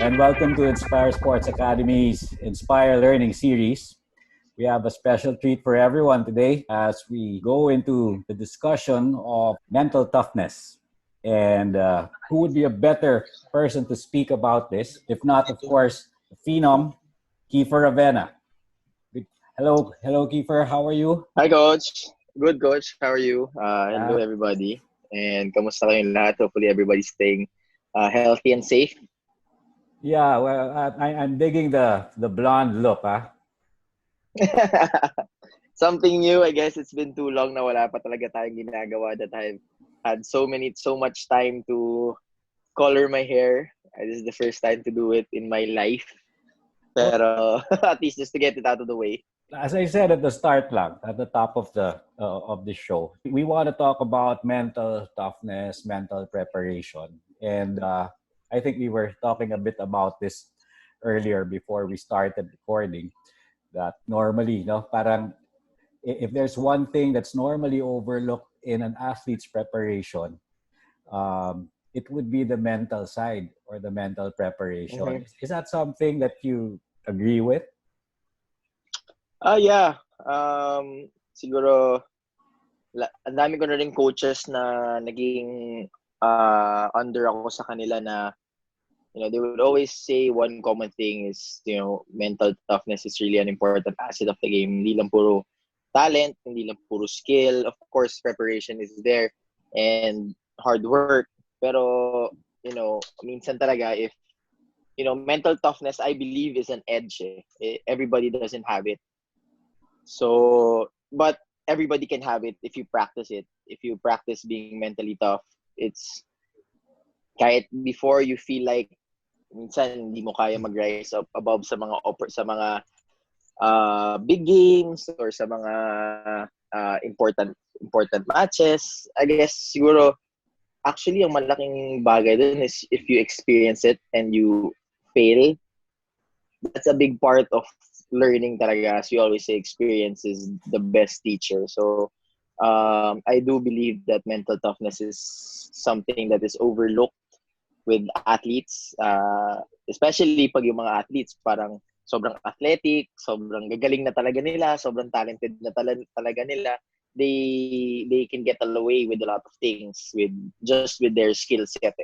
and welcome to Inspire Sports Academy's Inspire Learning Series. We have a special treat for everyone today as we go into the discussion of mental toughness. And who would be a better person to speak about this, if not, of course, the phenom, Kiefer Ravena. Hello, Kiefer. How are you? Hi, Coach. Good, Coach. How are you? Hello, Yeah, everybody. And kamusta kayong lahat? Hopefully, everybody's staying healthy and safe. yeah. Well, I'm digging the blonde look. Something new. I guess it's been too long na wala pa talaga tayong ginagawa that I've had so much time to color my hair. This is the first time to do it in my life. Well, Pero at least just to get it out of the way. as I said at the start lang, at the top of the show, we want to talk about mental toughness, mental preparation, and I think we were talking a bit about this earlier before we started recording. That normally, parang if there's one thing that's normally overlooked in an athlete's preparation, it would be the mental side or the mental preparation. Mm-hmm. Is that something that you agree with? Yeah. Siguro, ang dami ko na rin coaches na naging under ako sa kanila na, they would always say one common thing is, mental toughness is really an important asset of the game. Hindi lang puro talent, hindi lang puro skill. Of course, preparation is there and hard work. Pero, minsan talaga if, mental toughness, I believe, is an edge. Everybody doesn't have it. So, but everybody can have it if you practice it. If you practice being mentally tough, it's kahit before you feel like minsan hindi mo kaya mag-rise up above sa mga big games or sa mga important matches. I guess siguro actually ang malaking bagay dun is if you experience it and you fail, that's a big part of learning talaga. As we always say, experience is the best teacher. So I do believe that mental toughness is something that is overlooked with athletes, especially pag yung mga athletes parang sobrang athletic, sobrang gagaling na talaga nila, sobrang talented na talaga nila. They can get away with a lot of things with their skill set.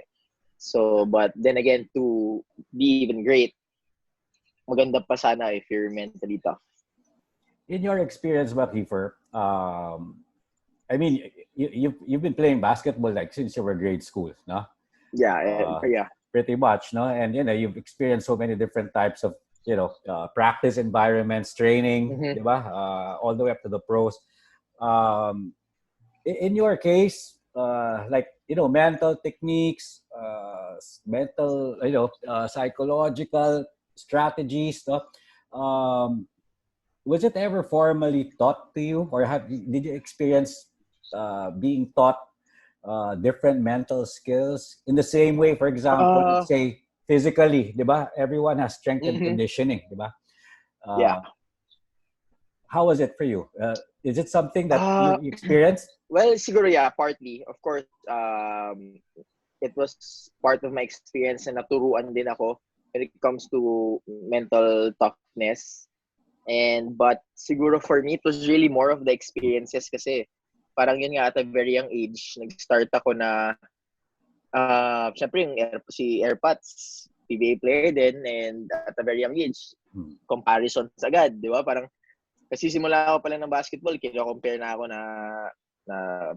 So, but then again, to be even great, maganda pa sana if you're mentally tough. In your experience, Kiefer, I mean, you've been playing basketball like since you were grade school, no? Yeah. Pretty much, no? And you've experienced so many different types of practice environments, training, Mm-hmm. diba? All the way up to the pros. In your case, mental techniques, mental, psychological strategies, no? Was it ever formally taught to you, or did you experience being taught different mental skills in the same way? For example, let's say physically, diba? Everyone has strength and Mm-hmm. conditioning, diba? Yeah. How was it for you? Is it something that Uh, you experienced? well, siguro yeah, partly. Of course, it was part of my experience na naturuan din ako when it comes to mental toughness. But siguro for me, it was really more of the experiences kasi parang yun nga at a very young age, nag-start ako na syempre si Airpods, PBA player din, and at a very young age, comparisons agad, di ba? Parang kasi simula ako pala ng basketball, kino-compare na ako na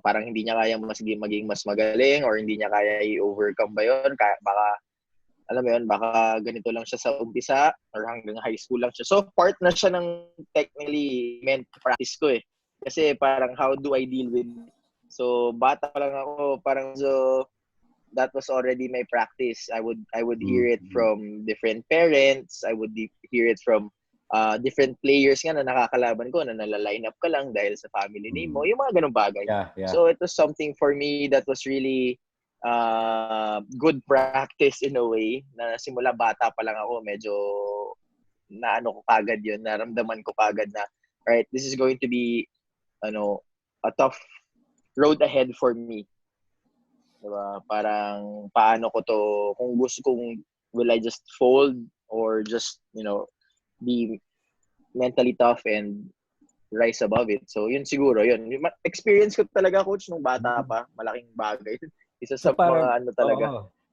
parang hindi niya kaya maging mas magaling or hindi niya kaya i-overcome ba yun. Baka, alam mo yun, baka ganito lang siya sa umpisa or hanggang high school lang siya. So, part na siya ng technically meant practice ko eh. Kasi parang how do I deal with it? So, bata pa lang ako, parang so, that was already my practice. I would hear it from different parents. I would hear it from different players nga na nakakalaban ko na nala-line up ka lang dahil sa family name mo. Yung mga ganung bagay. Yeah. So it was something for me that was really good practice in a way na simula bata pa lang ako medyo naano ko kagad yun, naramdaman ko kagad na alright, this is going to be a tough road ahead for me. Diba? Parang paano ko to, kung gusto kong will I just fold or just, be mentally tough and rise above it? So, yun siguro, yun. Yung experience ko talaga, coach, nung bata pa. Malaking bagay. Isa So sa parang, mga ano talaga.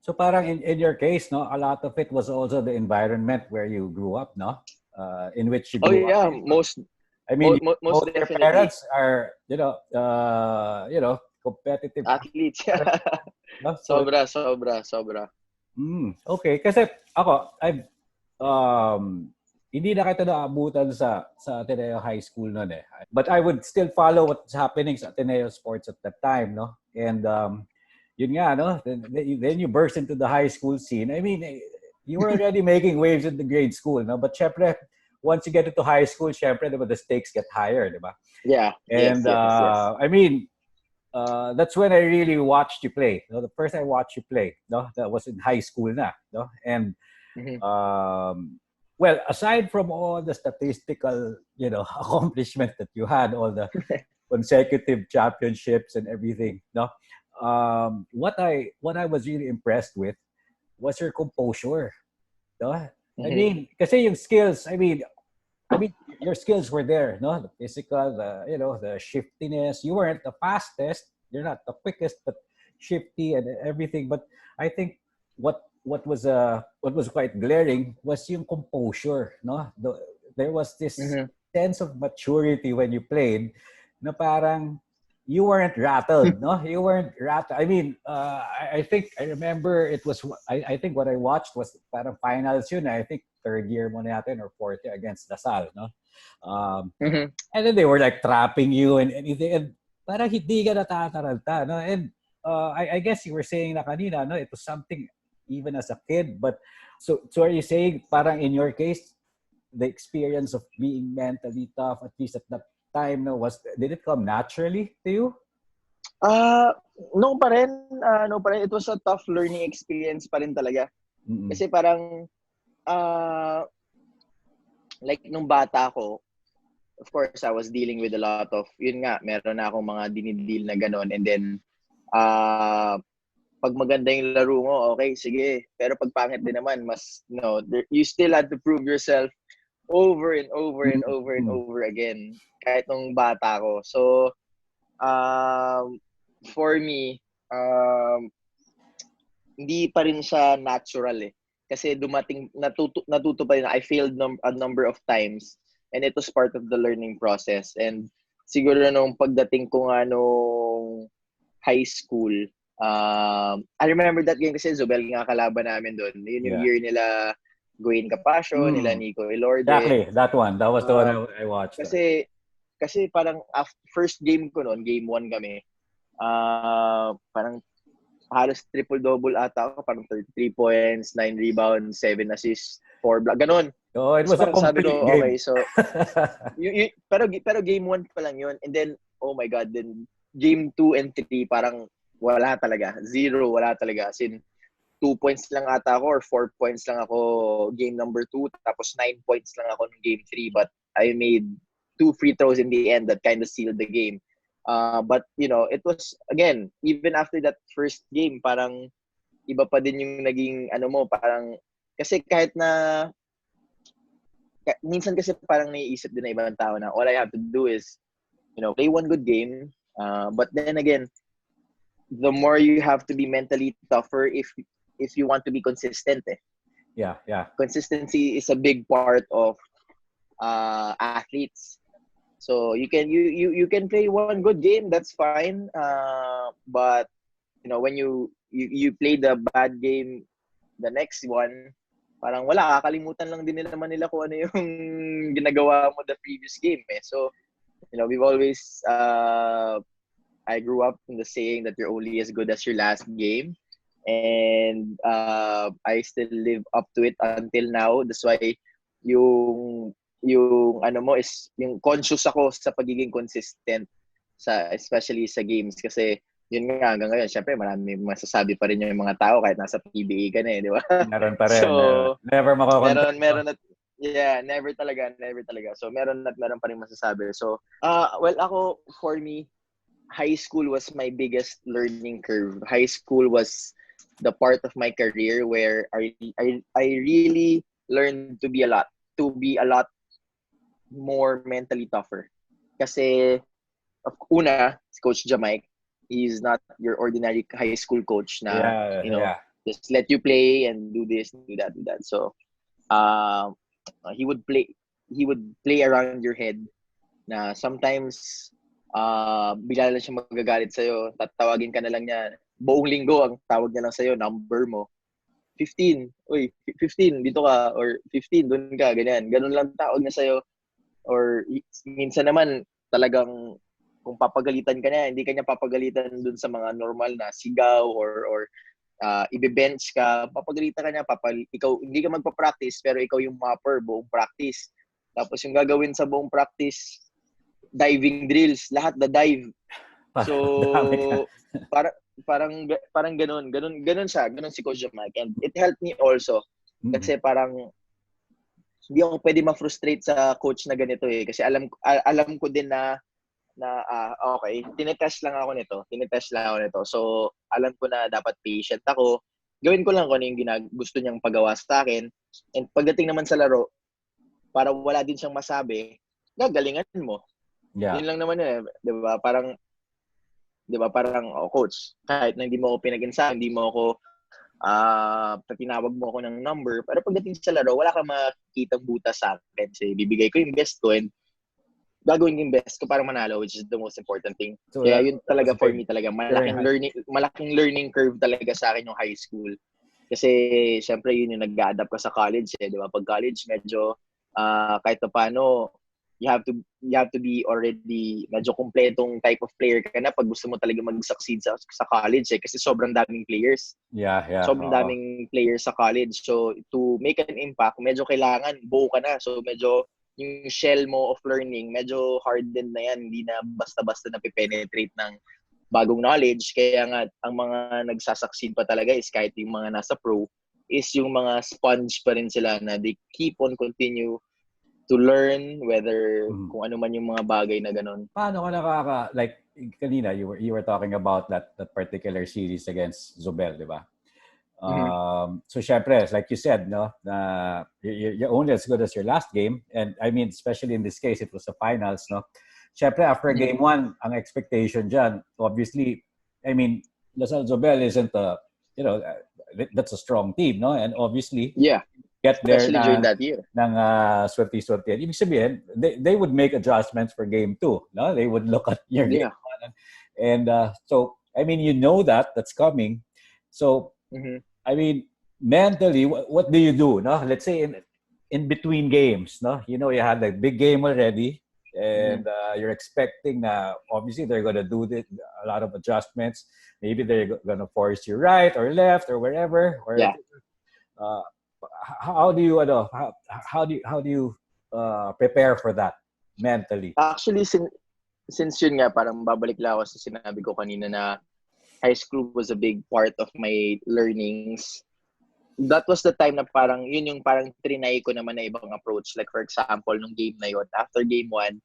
So parang in your case, no, a lot of it was also the environment where you grew up, no? In which you Oh, grew up yeah. in. Most, I mean, most both your definitely. parents are, competitive Athletes. athletes, no? So, Sobra. okay. Kasi ako, hindi na kita naabutan sa Ateneo High School noon eh. But I would still follow what's happening sa Ateneo Sports at that time, no? And yun nga, no? Then you burst into the high school scene. I mean, you were already making waves in the grade school, no? But syempre, once you get into high school, syempre, diba, the stakes get higher, diba? Yeah. And Yes. I mean, that's when I really watched you play. The first I watched you play, no, that was in high school na, no, and Mm-hmm. well, aside from all the statistical, accomplishment that you had, all the consecutive championships and everything, no, what I was really impressed with was your composure, no. I Mm-hmm. mean, kasi yung skills, I mean, your skills were there, no? The physical, the shiftiness. You weren't the fastest. You're not the quickest, but shifty and everything. But I think what was quite glaring was yung composure, no? There was this Mm-hmm. sense of maturity when you played, na parang you weren't rattled, no? You weren't rattled. I mean, I think I remember it was. I think what I watched was parang finals yun. I think third year mo na natin or fourth year against Lasal, no? Mm-hmm. And then they were like trapping you and anything. And parang hindi ka natataranta, no? And I guess you were saying na kanina, no? It was something even as a kid. But so are you saying parang in your case, the experience of being mentally tough, at least at that time, no, did it come naturally to you? Uh, no pa rin. No pa rin. It was a tough learning experience pa rin talaga. Mm-mm. Kasi parang, like nung bata ko, of course, I was dealing with a lot of, yun nga, meron na akong mga dinidil na gano'n. And then, pag maganda yung laro mo, okay, sige. Pero pag pangit din naman, mas, you still had to prove yourself over and over and over and Mm-mm. over again. Kahit nung bata ko. So, for me, hindi pa rin siya natural eh. Kasi natuto pa rin. I failed a number of times and it was part of the learning process. And siguro nung pagdating ko nga nung high school, I remember that game kasi Zobel nga kalaban namin doon. Yun yung year nila Gwen Capascio, nila Nico Elorde. Exactly, that one. That was the one I watched. Kasi parang first game ko noon, game 1 kami. Parang halos triple-double ata ako. Parang 33 points, 9 rebounds, 7 assists, 4 block. Ganon. Oh, it was a complete sabi ko, game. okay, so, pero game 1 pa lang yun. And then, oh my God, then game 2 and 3, parang wala talaga. Zero, wala talaga. As in, 2 points lang ata ako or 4 points lang ako game number 2. Tapos 9 points lang ako ng game 3. But I made 2 free throws in the end that kind of sealed the game. But, it was, again, even after that first game, parang iba pa din yung naging, parang, kasi kahit na, minsan kasi parang naiisip din na ibang tao na all I have to do is, play one good game. But then again, the more you have to be mentally tougher if you want to be consistent. Yeah. Consistency is a big part of athletes. So you can play one good game, that's fine. But when you play the bad game, the next one, parang wala, kakalimutan lang din naman nila kung ano yung ginagawa mo the previous game. So, we've always I grew up in the saying that you're only as good as your last game. And I still live up to it until now. That's why yung mo is yung conscious ako sa pagiging consistent especially sa games kasi yun nga hanggang ngayon syempre marami masasabi pa rin yung mga tao kahit nasa PBA ka na di ba? Meron pa rin. So never makakontrol. Meron at never talaga. So meron pa rin masasabi. So well ako for me high school was my biggest learning curve. High school was the part of my career where I really learned to be a lot more mentally tougher. Kasi una, si Coach Jamaic, he's not your ordinary high school coach na, Yeah. just let you play and do this, do that, do that. So, he would play around your head na sometimes bigla lang siya magagalit sa'yo, tatawagin ka na lang niya, buong linggo ang tawag niya lang sa'yo, number mo, 15, uy, 15, dito ka, or 15, doon ka, ganyan. Ganun lang tawag niya sa'yo. Or minsan naman, talagang kung papagalitan ka niya, hindi ka niya papagalitan dun sa mga normal na sigaw or ibe-bench ka, papagalitan ka niya, ikaw, hindi ka magpa-practice, pero ikaw yung mapper buong practice. Tapos yung gagawin sa buong practice, diving drills, lahat na dive. So, parang ganun siya, ganun si Coach Mike. And it helped me also. Kasi parang, hindi ako pwede ma-frustrate sa coach na ganito eh. Kasi alam ko din na okay, tinetest lang ako nito. So, alam ko na dapat patient ako. Gawin ko lang kung ano yung gusto niyang pagawa sa akin. And pagdating naman sa laro, para wala din siyang masabi, gagalingan mo. Yeah. Yun lang naman yun eh. Diba? Parang, coach, kahit na hindi mo ako pinag-insa, hindi mo ako, tinawag mo ako ng number, pero pagdating sa laro, wala kang makikitang butas sa akin. Kasi bibigay ko yung best ko and gagawin yung best ko para manalo, which is the most important thing. So, kaya yun talaga for me talaga. Malaking learning curve talaga sa akin yung high school. Kasi, syempre, yun yung nag-adapt ka sa college eh. Diba? Pag college, medyo, kahit pa paano, you have to be already medyo kumpletong type of player ka na pag gusto mo talaga mag-succeed sa college eh. Kasi sobrang daming players. Yeah. Sobrang daming players sa college. So, to make an impact, medyo kailangan buo ka na. So, medyo yung shell mo of learning, medyo hardened na yan. Hindi na basta-basta na-penetrate ng bagong knowledge. Kaya nga, ang mga nagsasucceed pa talaga is kahit yung mga nasa pro, is yung mga sponge pa rin sila na they keep on continue to learn whether kung ano man yung mga bagay na ganun. Paano ka like kanina you were talking about that particular series against Zobel, di ba? So syempre, like you said, no, you're only as good as your last game, and I mean especially in this case it was the finals, no. Syempre after game 1, ang expectation dyan, obviously, I mean, Lasal Zobel isn't that's a strong team, no, and obviously get there during that year. Ng swerte-swerte. Ibig sabihin, they would make adjustments for game 2. No? They would look at your game 1. And so, I mean, that's coming. So, I mean, mentally, what do you do? No? Let's say in between games, no? You had a big game already and you're expecting obviously they're going to do a lot of adjustments. Maybe they're going to force you right or left or wherever. Or, how do you prepare for that mentally? Actually, since yun nga, parang babalik lang ako sa sinabi ko kanina na high school was a big part of my learnings. That was the time na parang yun yung parang trinay ko naman na ibang approach. Like for example, nung game na yun, after game 1,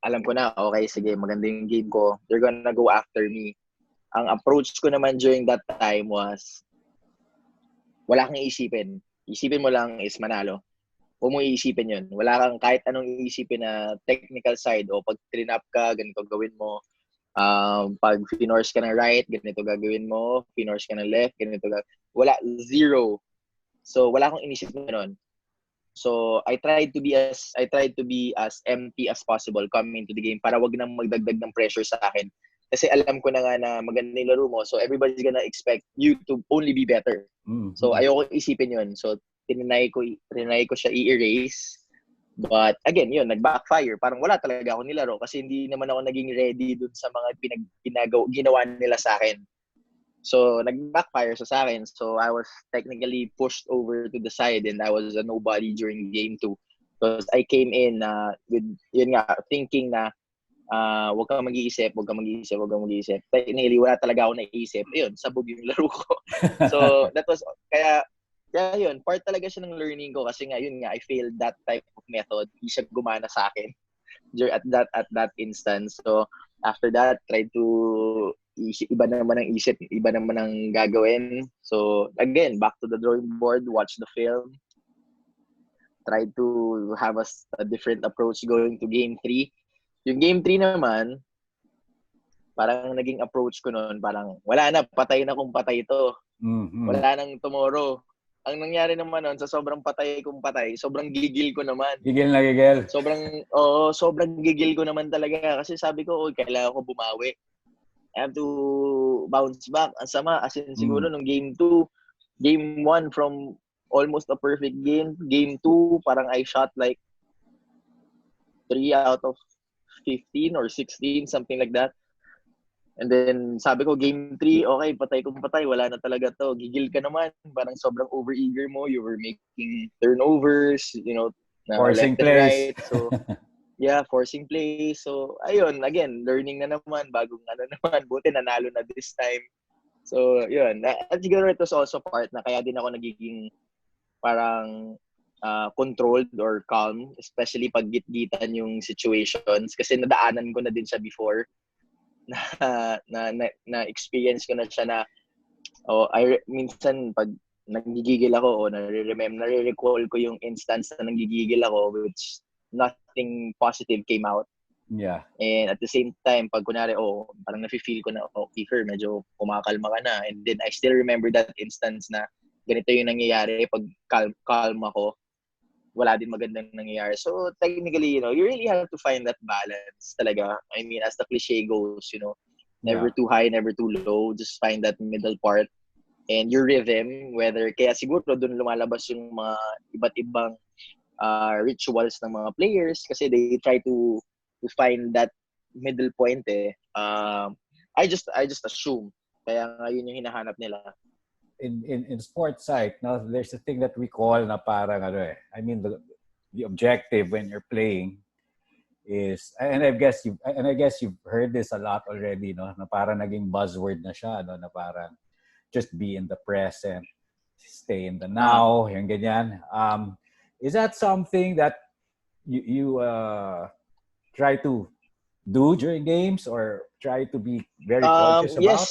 alam ko na, okay, sige, maganda yung game ko. They're gonna go after me. Ang approach ko naman during that time was, wala kang iisipin. Isipin mo lang is manalo. Huwag mo iisipin yun. Wala kang kahit anong iisipin na technical side o pag trinap ka, ganito gawin mo. Pag finorce ka ng right, ganito gagawin mo. Finorce ka ng left, ganito gagawin. Wala, zero. So, wala akong inisip nun. So, I tried to be as empty as possible coming into the game para wag nang magdagdag ng pressure sa akin. Kasi alam ko na nga na maganda yung laro mo. So, everybody's gonna expect you to only be better. So, ayoko isipin yun. So, tinry ko siya i-erase. But, again, yun, nag-backfire. Parang wala talaga ako nilaro kasi hindi naman ako naging ready dun sa mga ginawa nila sa akin. So, nag-backfire sa akin. So, I was technically pushed over to the side and I was a nobody during game 2. Because I came in with, yun nga, thinking na huwag kang mag-iisip. Technically, wala talaga ako naisip. Ayun, sabog yung laro ko. So, that was, kaya yun, part talaga siya ng learning ko kasi nga, yun nga, I failed that type of method. Hindi siya gumana sa akin at that instance. So, after that, tried to iba naman ang isip, iba naman ang gagawin. So, again, back to the drawing board, watch the film, try to have a different approach going to game 3. Yung game 3 naman, parang naging approach ko noon, parang wala na, patay na kung patay ito. Wala nang tomorrow. Ang nangyari naman noon, sa sobrang patay kung patay, sobrang gigil ko naman. Gigil na gigil. Sobrang gigil ko naman talaga. Kasi sabi ko, kailangan ko bumawi. I have to bounce back. Ang sama. As in, siguro nung game 2, game 1 from almost a perfect game. Game 2, parang I shot like 3 out of 15 or 16, something like that. And then, sabi ko, game 3, okay, patay kung patay, wala na talaga to. Gigil ka naman. Parang sobrang over-eager mo. You were making turnovers, forcing left and plays. right. So, yeah, forcing plays. So, ayun, again, learning na naman, bagong naman, buti nanalo na this time. So, yun. At siguro it was also part na kaya din ako nagiging parang controlled or calm, especially pag git-gitan yung situations. Kasi nadaanan ko na din siya before. Na experience ko na siya na minsan pag nagigigil ako o nare-recall ko yung instance na nanggigigil ako, which nothing positive came out. Yeah. And at the same time, pag kunwari, parang nafe-feel ko na, Kiefer, medyo kumakalma ka na. And then I still remember that instance na ganito yung nangyayari. Pag calm ako, wala din magandang nangyayari. So technically, you really have to find that balance talaga. I mean, as the cliche goes, never too high, never too low. Just find that middle part. And your rhythm, kaya siguro doon lumalabas yung mga iba't ibang rituals ng mga players kasi they try to find that middle point I just assume kaya yun yung hinahanap nila. In sports psych, there's a thing that we call na parang I mean the objective when you're playing is, and I guess you've heard this a lot already, na parang naging buzzword na siya, na parang just be in the present, stay in the now, yung ganyan. Is that something that you try to do during games or try to be very conscious about?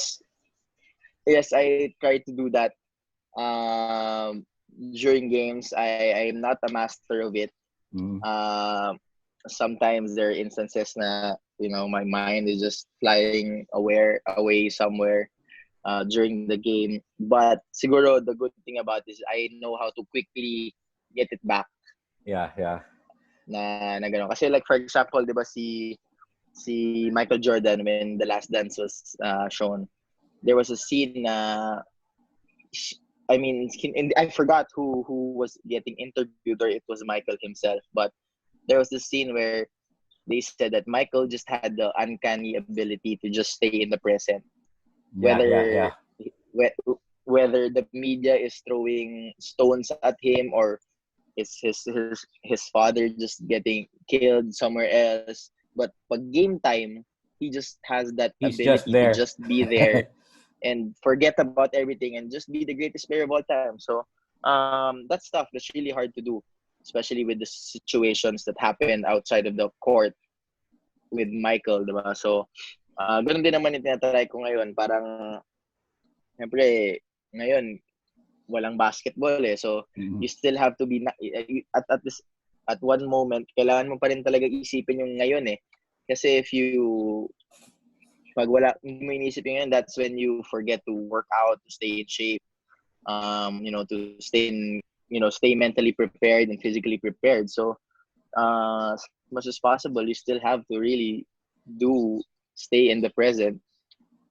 Yes, I try to do that during games. I'm not a master of it. Sometimes there are instances na my mind is just flying away somewhere during the game. But siguro the good thing about this, I know how to quickly get it back. Yeah. Na gano'n. Kasi like for example, 'di ba si Michael Jordan when The Last Dance was shown, there was a scene I forgot who was getting interviewed or it was Michael himself, but there was this scene where they said that Michael just had the uncanny ability to just stay in the present. Yeah. Whether the media is throwing stones at him or it's his father just getting killed somewhere else, but pag game time, he just has that ability to just be there and forget about everything and just be the greatest player of all time. So that stuff that's really hard to do, especially with the situations that happen outside of the court with Michael, diba? So ganun din naman yung tinatry ko ngayon. Parang siyempre ngayon walang basketball so you still have to be at one moment kailangan mo pa rin talaga isipin yung ngayon kasi if you pag wala mo inisip yung ngayon, that's when you forget to work out, to stay in shape, to stay mentally prepared and physically prepared. So as much as possible you still have to really stay in the present.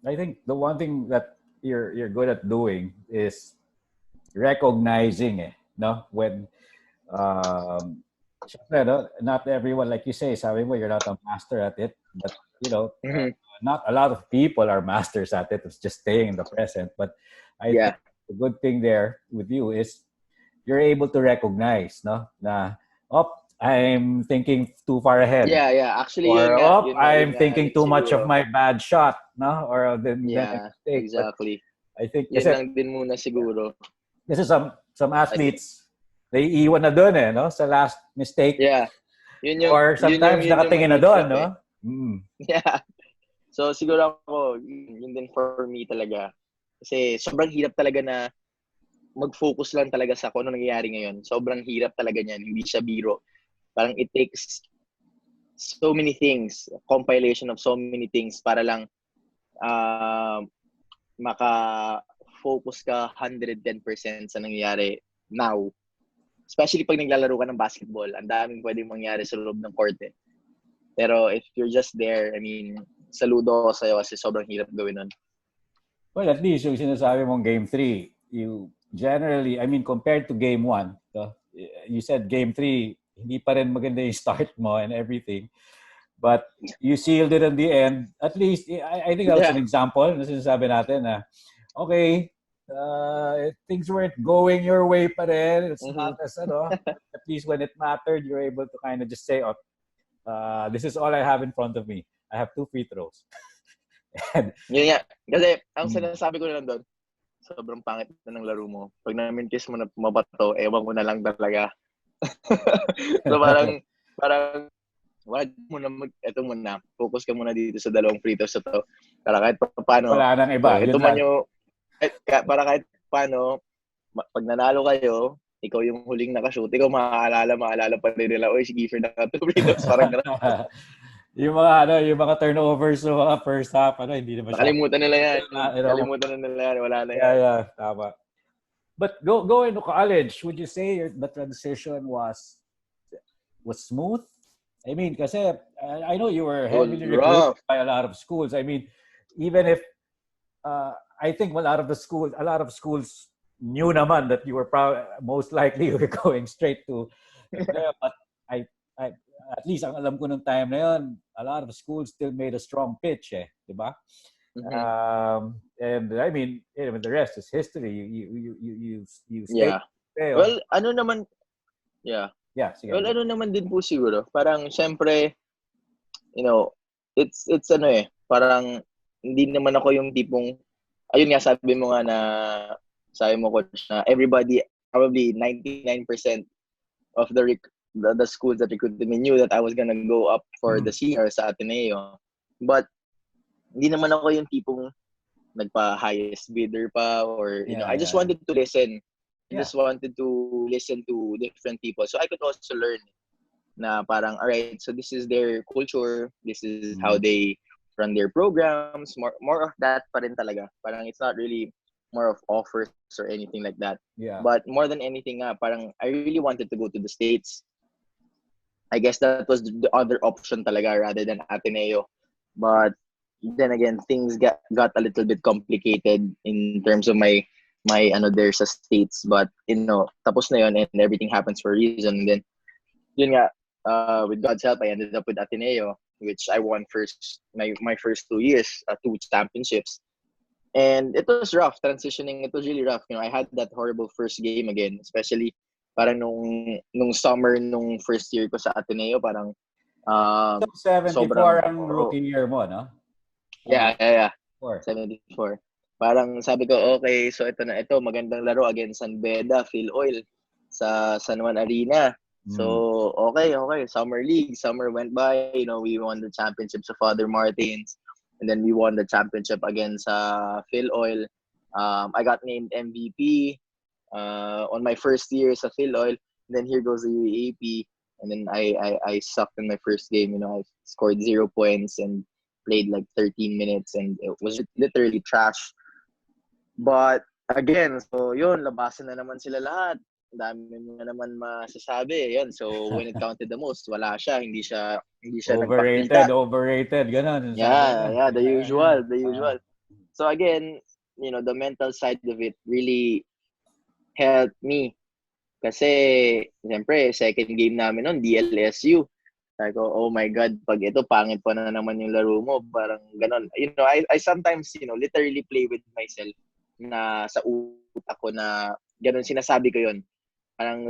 I think the one thing that you're good at doing is recognizing when not everyone, like you say, sabi mo, you're not a master at it, but not a lot of people are masters at it. It's just staying in the present. But I think the good thing there with you is you're able to recognize na I'm thinking too far ahead. Yeah. Actually, or I'm thinking too much of my bad shot, or then mistake. Exactly. But I think yun lang din muna siguro. Kasi some athletes, they iwan na doon sa last mistake. Yeah. Or sometimes nakatingin na doon, Yeah. So, siguro ako, yun din for me talaga. Kasi sobrang hirap talaga na mag-focus lang talaga sa kung ano nangyayari ngayon. Sobrang hirap talaga niyan. Hindi siya biro. Parang it takes so many things, compilation of so many things para lang maka-focus ka 110% sa nangyayari now. Especially pag naglalaro ka ng basketball, ang daming pwedeng mangyari sa loob ng court eh. Pero if you're just there, I mean, saludo ako sa'yo kasi sobrang hirap gawin nun. Well, at least yung sinasabi mong Game 3, you generally, I mean, compared to Game 1, you said Game 3, hindi pa rin maganda yung start mo and everything. But you sealed it in the end. At least, I think that was an example na sinasabi natin na, okay, things weren't going your way pa rin. It's not as, at least when it mattered, you're able to kind of just say, this is all I have in front of me. I have 2 free throws. Yun nga. Kasi, ang sinasabi ko na lang doon, sobrang pangit na ng laro mo. Pag na-mintis mo na mabato, ewan ko na lang talaga. So, parang, wag mo na ito muna. Focus ka muna dito sa 2 free throws ito. Para kahit paano. Wala nang iba. Ito man yung, para kahit paano, pag nanalo kayo, ikaw yung huling nakashoot, ikaw maalala pa rin nila, oy, si Kiefer na 2 free throws. Parang gano'n. yung mga turnovers so mga first half, hindi na masyado. Nakalimutan nila yan. Wala na yan. Yeah, tama. But going to college, would you say the transition was smooth? I mean, kasi I know you were heavily recruited by a lot of schools. I mean, even if I think a lot of schools knew naman that you were most likely you were going straight to but I at least ang alam ko nung time na yun, a lot of schools still made a strong pitch, di ba? And I mean, the rest is history. You stayed. Yeah. Well, ano naman, yeah. Yeah, sige. Well, ano naman din po siguro, parang syempre, it's parang hindi naman ako yung tipong, ayun nga sabi mo coach na everybody, probably 99% of the schools that recruited me knew that I was gonna go up for the senior sa Ateneo. But hindi naman ako yung tipong nagpa-highest bidder pa or, I just wanted to listen. I just wanted to listen to different people. So I could also learn na parang, alright, so this is their culture. This is how they run their programs. More of that pa rin talaga. Parang it's not really more of offers or anything like that. Yeah. But more than anything, parang I really wanted to go to the States. I guess that was the other option talaga rather than Ateneo. But then again, things got a little bit complicated in terms of my there sa States. But, tapos na yun and everything happens for a reason. And then, yun nga, with God's help, I ended up with Ateneo, which I won my first 2 years, 2 championships. And it was rough, transitioning. It was really rough. I had that horrible first game again, especially parang nung summer nung first year ko sa Ateneo, parang 74 ang rookie year mo, no? Yeah. 74. Parang sabi ko, okay, so ito magandang laro against San Beda, Phil Oil sa San Juan Arena. So, okay, summer league, summer went by, we won the championship sa Father Martins, and then we won the championship against Phil Oil. I got named MVP on my first year sa Phil Oil, and then here goes the UAP, and then I sucked in my first game. I scored 0 points and played like 13 minutes, and it was literally trash. But again, so yun, labasan na naman sila lahat. Dami mo na naman masasabi. Yun, so when it counted the most, wala siya. Hindi siya overrated, ganun. Yeah, the usual. So again, the mental side of it really helped me. Kasi, siyempre, second game namin nun, DLSU. Sabi ko, oh my God, pag ito, pangit pa na naman yung laro mo. Parang ganon. I sometimes, literally play with myself na sa utak ko na ganon, sinasabi ko yun. Parang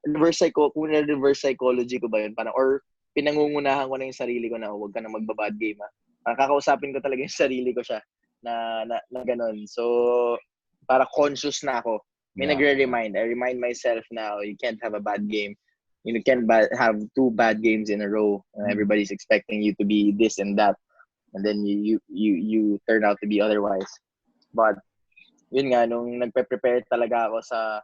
reverse psychology ko ba yun? Parang, or pinangungunahan ko na yung sarili ko na huwag ka na magbabad game. Parang kakausapin ko talaga yung sarili ko siya na ganon. So, para conscious na ako. May nagre-remind. I remind myself now, you can't have a bad game. You can't have 2 bad games in a row. Everybody's expecting you to be this and that. and then you turn out to be otherwise. But yun nga, nung nagpe-prepare talaga ako sa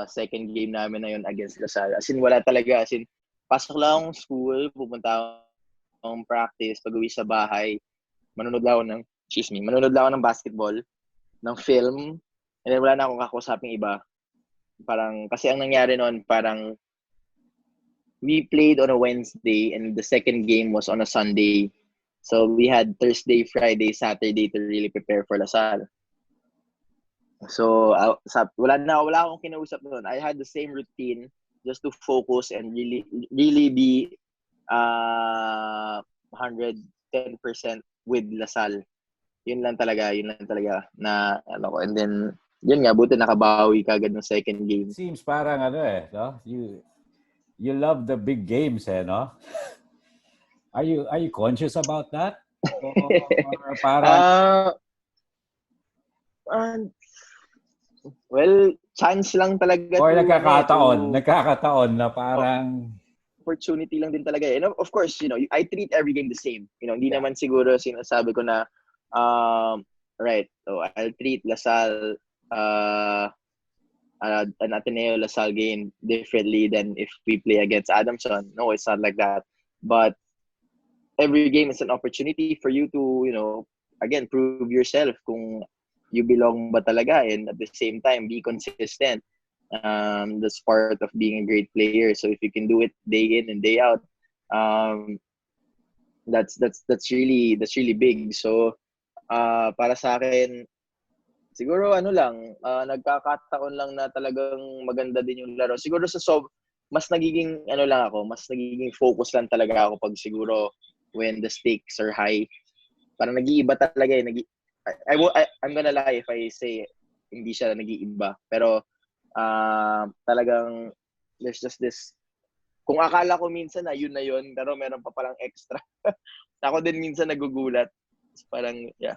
second game namin na yun against Lasal, as in wala talaga, as in pasok lang akong school, pupunta akong practice, pag-uwi sa bahay, manonood lang ako ng basketball, ng film, and then wala na akong kakausaping iba. Parang, kasi ang nangyari noon, parang we played on a Wednesday and the second game was on a Sunday. So we had Thursday, Friday, Saturday to really prepare for Lasal. So wala akong kinausap noon. I had the same routine just to focus and really be 110% with Lasal. Yun lang talaga na ano ko. And then yun nga, buti nakabawi kagad ng second game. Seems parang no? You love the big games, no? Are you conscious about that? Or parang well, chance lang talaga or nagkakataon na parang opportunity lang din talaga. And of course, I treat every game the same. Hindi naman siguro sinasabi ko na right, so I'll treat Lasal an Ateneo Lasal game differently than if we play against Adamson. No, it's not like that. But every game is an opportunity for you to, again, prove yourself kung you belong ba talaga, and at the same time be consistent. That's part of being a great player. So if you can do it day in and day out, that's really big. So para sa akin, siguro nagkakataon lang na talagang maganda din yung laro. Siguro mas nagiging focus lang talaga ako pag siguro when the stakes are high. Parang nag-iiba talaga eh. I'm gonna lie if I say hindi siya nag-iiba. Pero talagang there's just this, kung akala ko minsan na yun, pero meron pa palang extra. Ako din minsan nagugulat. Parang, yeah.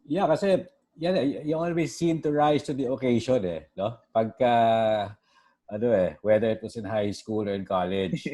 Yeah, kasi you always seem to rise to the occasion no? Pagka whether it was in high school or in college.